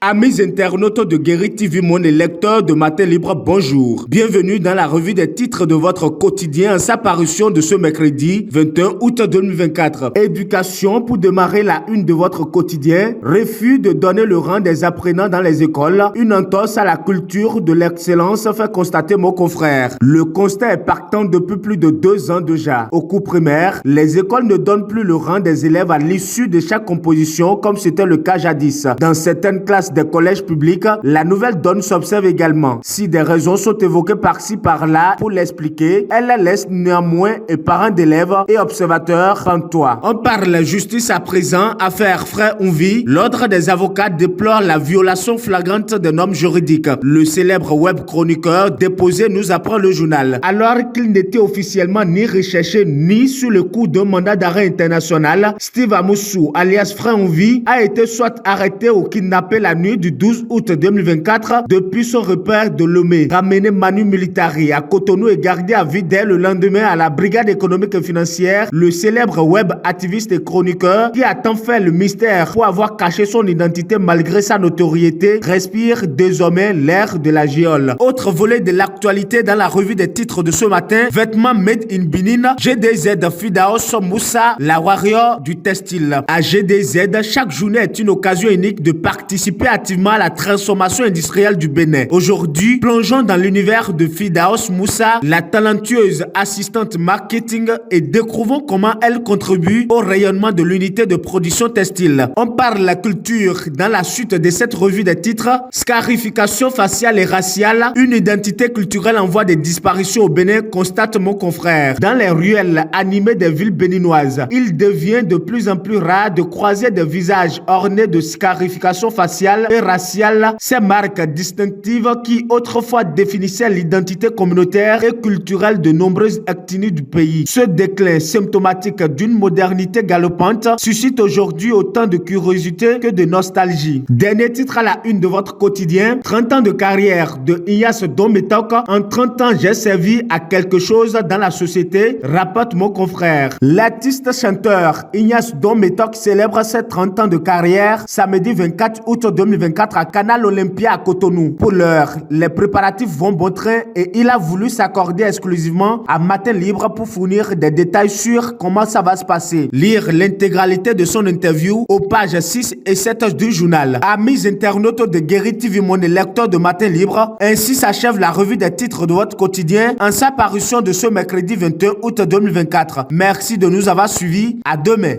Amis internautes de Guéri TV, mon lecteurs de Matin Libre, bonjour. Bienvenue dans la revue des titres de votre quotidien en sa parution de ce mercredi 21 août 2024. Éducation pour démarrer la une de votre quotidien. Refus de donner le rang des apprenants dans les écoles. Une entorse à la culture de l'excellence fait constater mon confrère. Le constat est partant depuis plus de 2 ans déjà. Au cours primaire, les écoles ne donnent plus le rang des élèves à l'issue de chaque composition comme c'était le cas jadis. Dans certaines classes des collèges publics, la nouvelle donne s'observe également. Si des raisons sont évoquées par-ci par-là pour l'expliquer, elle laisse néanmoins et parents d'élèves et observateurs pantois. On parle justice à présent, affaire Frère Ounvi. L'ordre des avocats déplore la violation flagrante des normes juridiques. Le célèbre web chroniqueur déposé nous apprend le journal. Alors qu'il n'était officiellement ni recherché ni sur le coup d'un mandat d'arrêt international, Steve Amoussou, alias Frère Ounvi, a été soit arrêté ou kidnappé la nuit du 12 août 2024 depuis son repère de Lomé. Ramené Manu Militari à Cotonou et gardé à vue dès le lendemain à la brigade économique et financière, le célèbre web activiste et chroniqueur qui a tant fait le mystère pour avoir caché son identité malgré sa notoriété respire désormais l'air de la géole. Autre volet de l'actualité dans la revue des titres de ce matin, vêtements made in Benin, GDZ Fidaos Moussa, la warrior du textile. À GDZ, chaque journée est une occasion unique de participer activement à la transformation industrielle du Bénin. Aujourd'hui, plongeons dans l'univers de Fidaos Moussa, la talentueuse assistante marketing, et découvrons comment elle contribue au rayonnement de l'unité de production textile. On parle la culture dans la suite de cette revue des titres. Scarification faciale et raciale, une identité culturelle en voie de disparition au Bénin, constate mon confrère. Dans les ruelles animées des villes béninoises, il devient de plus en plus rare de croiser des visages ornés de scarification faciale et raciale, ces marques distinctives qui autrefois définissaient l'identité communautaire et culturelle de nombreuses ethnies du pays. Ce déclin symptomatique d'une modernité galopante suscite aujourd'hui autant de curiosité que de nostalgie. Dernier titre à la une de votre quotidien, 30 ans de carrière de Ignace Dometok. En 30 ans, j'ai servi à quelque chose dans la société, rapporte mon confrère. L'artiste chanteur Ignace Dometok célèbre ses 30 ans de carrière samedi 24 août 2024 à Canal Olympia à Cotonou. Pour l'heure, les préparatifs vont bon train et il a voulu s'accorder exclusivement à Matin Libre pour fournir des détails sur comment ça va se passer. Lire l'intégralité de son interview aux pages 6 et 7 du journal. Amis internautes de Guéri TV, mon lecteur de Matin Libre, ainsi s'achève la revue des titres de votre quotidien en sa parution de ce mercredi 21 août 2024. Merci de nous avoir suivis. À demain.